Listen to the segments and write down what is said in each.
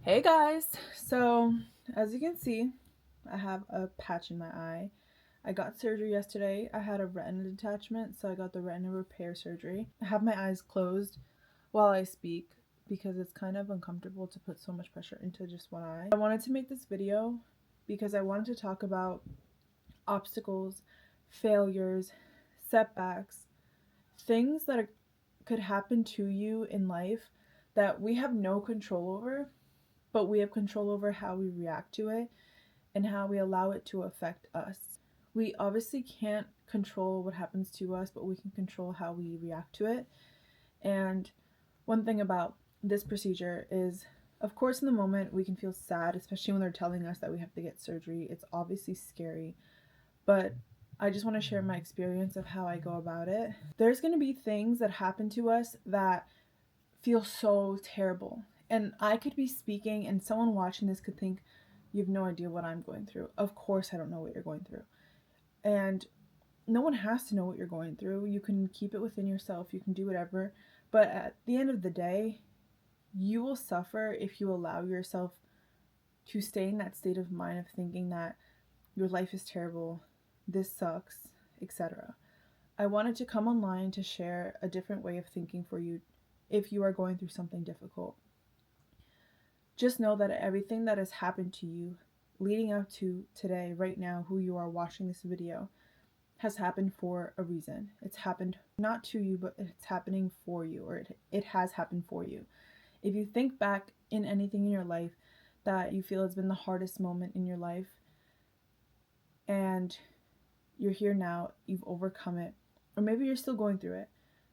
Hey guys! So, as you can see, I have a patch in my eye. I got surgery yesterday. I had a retina detachment, so I got the retina repair surgery. I have my eyes closed while I speak because it's kind of uncomfortable to put so much pressure into just one eye. I wanted to make this video because I wanted to talk about obstacles, failures, setbacks, things that could happen to you in life that we have no control over, but we have control over how we react to it and how we allow it to affect us. We obviously can't control what happens to us, but we can control how we react to it. And one thing about this procedure is, of course, in the moment we can feel sad, especially when they're telling us that we have to get surgery. It's obviously scary, but I just want to share my experience of how I go about it. There's going to be things that happen to us that feel so terrible. And I could be speaking and someone watching this could think, you have no idea what I'm going through. Of course, I don't know what you're going through. And no one has to know what you're going through. You can keep it within yourself, you can do whatever. But at the end of the day, you will suffer if you allow yourself to stay in that state of mind of thinking that your life is terrible, this sucks, etc. I wanted to come online to share a different way of thinking for you if you are going through something difficult. Just know that everything that has happened to you leading up to today, right now, who you are watching this video, has happened for a reason. It's happened not to you, but it's happening for you, or it has happened for you. If you think back in anything in your life that you feel has been the hardest moment in your life, and you're here now, you've overcome it, or maybe you're still going through it,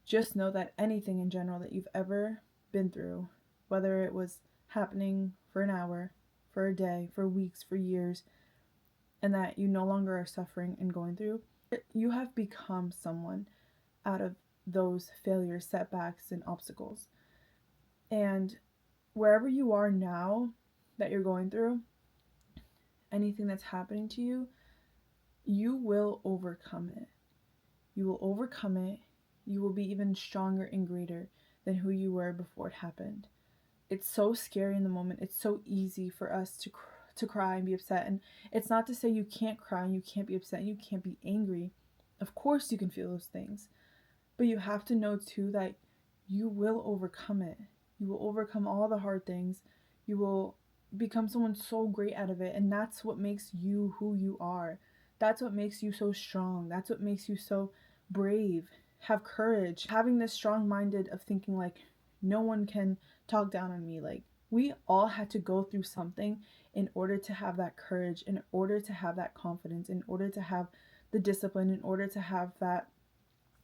just know that anything in general that you've ever been through, whether it was happening for an hour, for a day, for weeks, for years, and that you no longer are suffering and going through, you have become someone out of those failures, setbacks, and obstacles. And wherever you are now that you're going through, anything that's happening to you, you will overcome it. You will overcome it. You will be even stronger and greater than who you were before it happened. It's so scary in the moment. It's so easy for us to cry and be upset. And it's not to say you can't cry and you can't be upset and you can't be angry. Of course you can feel those things. But you have to know too that you will overcome it. You will overcome all the hard things. You will become someone so great out of it. And that's what makes you who you are. That's what makes you so strong. That's what makes you so brave. Have courage. Having this strong minded of thinking like no one can talk down on me. Like we all had to go through something in order to have that courage, in order to have that confidence, in order to have the discipline, in order to have that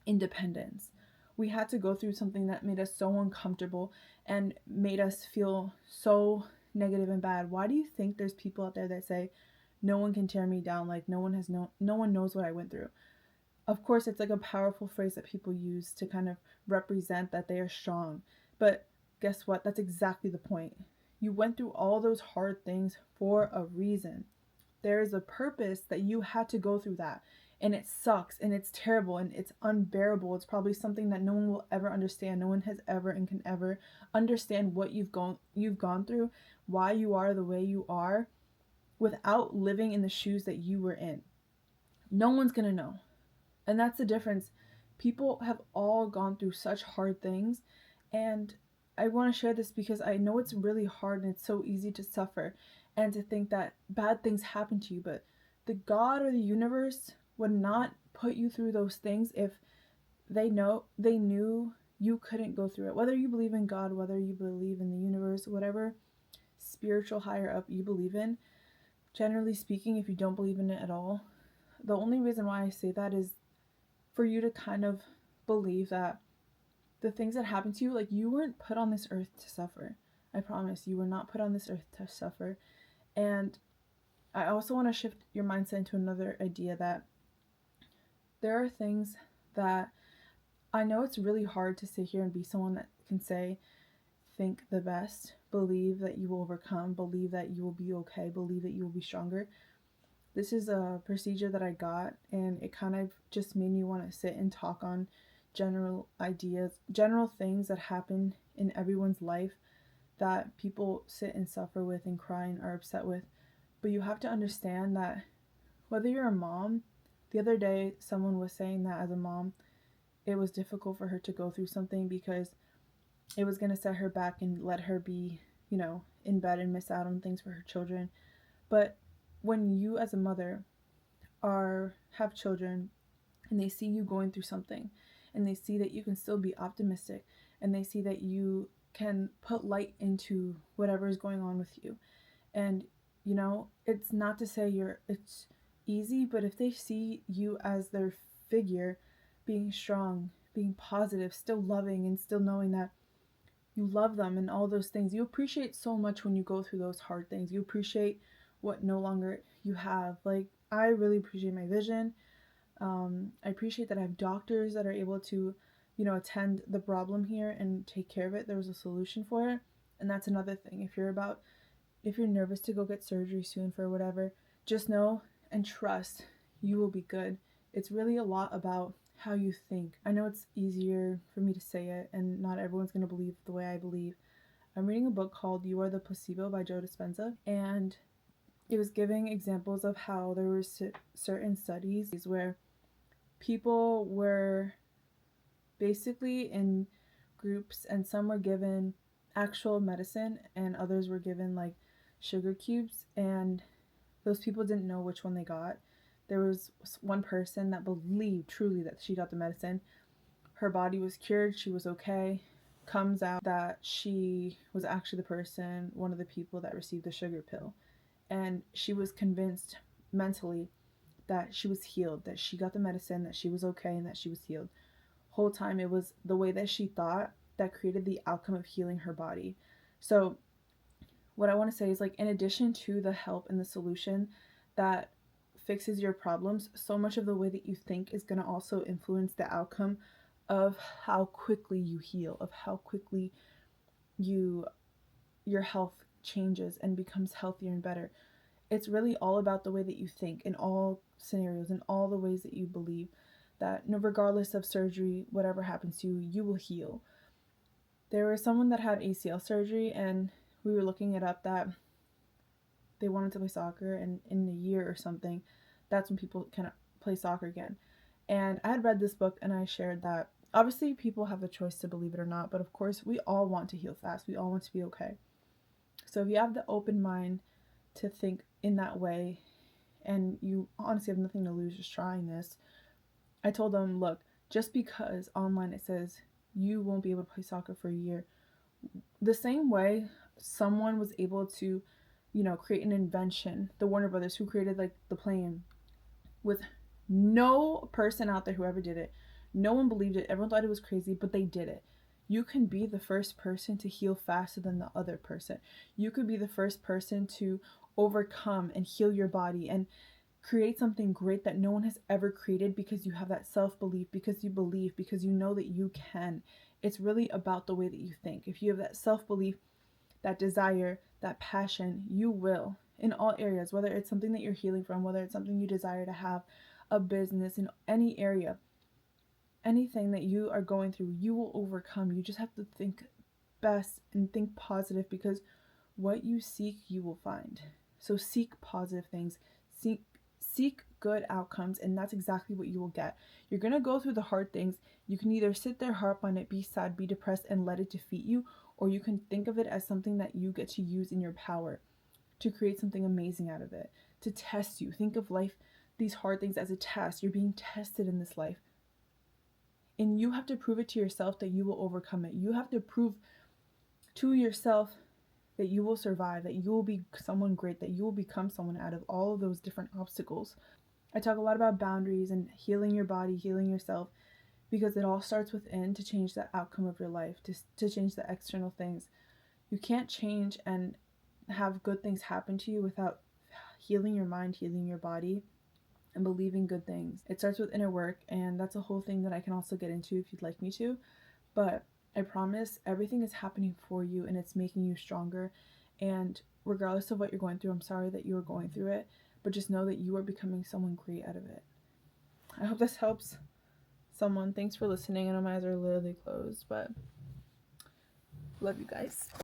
independence. We had to go through something that made us so uncomfortable and made us feel so negative and bad. Why do you think there's people out there that say no one can tear me down, like no one knows what I went through? Of course, it's like a powerful phrase that people use to kind of represent that they are strong. But guess what? That's exactly the point. You went through all those hard things for a reason. There is a purpose that you had to go through that. And it sucks and it's terrible and it's unbearable. It's probably something that no one will ever understand. No one has ever and can ever understand what you've gone through, why you are the way you are without living in the shoes that you were in. No one's going to know. And that's the difference. People have all gone through such hard things, and I want to share this because I know it's really hard and it's so easy to suffer and to think that bad things happen to you, but the God or the universe would not put you through those things if they knew you couldn't go through it. Whether you believe in God, whether you believe in the universe, whatever spiritual higher up you believe in, generally speaking, if you don't believe in it at all, the only reason why I say that is for you to kind of believe that the things that happen to you, like you weren't put on this earth to suffer. I promise you were not put on this earth to suffer. And I also want to shift your mindset into another idea that there are things that I know it's really hard to sit here and be someone that can say, think the best, believe that you will overcome, believe that you will be okay, believe that you will be stronger. This is a procedure that I got, and it kind of just made me want to sit and talk on general ideas, general things that happen in everyone's life that people sit and suffer with and cry and are upset with. But you have to understand that whether you're a mom, the other day someone was saying that as a mom, it was difficult for her to go through something because it was going to set her back and let her be, in bed and miss out on things for her children. But when you as a mother have children and they see you going through something and they see that you can still be optimistic and they see that you can put light into whatever is going on with you, and it's not to say it's easy, but if they see you as their figure, being strong, being positive, still loving, and still knowing that you love them and all those things, you appreciate so much when you go through those hard things. You appreciate what no longer you have. Like, I really appreciate my vision. I appreciate that I have doctors that are able to, attend the problem here and take care of it. There was a solution for it. And that's another thing. If you're nervous to go get surgery soon for whatever, just know and trust you will be good. It's really a lot about how you think. I know it's easier for me to say it, and not everyone's going to believe the way I believe. I'm reading a book called You Are the Placebo by Joe Dispenza, and it was giving examples of how there were certain studies where people were basically in groups, and some were given actual medicine and others were given like sugar cubes, and those people didn't know which one they got. There was one person that believed truly that she got the medicine. Her body was cured, she was okay. Comes out that she was actually one of the people that received the sugar pill. And she was convinced mentally that she was healed, that she got the medicine, that she was okay, and that she was healed. Whole time it was the way that she thought that created the outcome of healing her body. So what I want to say is, like, in addition to the help and the solution that fixes your problems, so much of the way that you think is going to also influence the outcome of how quickly you heal, of how quickly your health changes and becomes healthier and better. It's really all about the way that you think in all scenarios, in all the ways that you believe that regardless of surgery, whatever happens to you, you will heal. There was someone that had ACL surgery, and we were looking it up that they wanted to play soccer, and in a year or something, that's when people can play soccer again. And I had read this book and I shared that obviously people have the choice to believe it or not, but of course we all want to heal fast. We all want to be okay. So if you have the open mind to think in that way and you honestly have nothing to lose just trying this, I told them, look, just because online it says you won't be able to play soccer for a year, the same way someone was able to, create an invention, the Warner Brothers, who created like the plane, with no person out there who ever did it. No one believed it. Everyone thought it was crazy, but they did it. You can be the first person to heal faster than the other person. You could be the first person to overcome and heal your body and create something great that no one has ever created, because you have that self-belief, because you believe, because you know that you can. It's really about the way that you think. If you have that self-belief, that desire, that passion, you will, in all areas, whether it's something that you're healing from, whether it's something you desire to have, a business, in any area, anything that you are going through, you will overcome. You just have to think best and think positive, because what you seek, you will find. So seek positive things, seek good outcomes, and that's exactly what you will get. You're going to go through the hard things. You can either sit there, harp on it, be sad, be depressed, and let it defeat you, or you can think of it as something that you get to use in your power to create something amazing out of it, to test you. Think of life, these hard things, as a test. You're being tested in this life. And you have to prove it to yourself that you will overcome it. You have to prove to yourself that you will survive, that you will be someone great, that you will become someone out of all of those different obstacles. I talk a lot about boundaries and healing your body, healing yourself, because it all starts within to change the outcome of your life, to change the external things. You can't change and have good things happen to you without healing your mind, healing your body, and believing good things. It starts with inner work, and that's a whole thing that I can also get into if you'd like me to. But I promise everything is happening for you, and it's making you stronger. And regardless of what you're going through, I'm sorry that you are going through it, but just know that you are becoming someone great out of it. I hope this helps someone. Thanks for listening. I know my eyes are literally closed, but love you guys.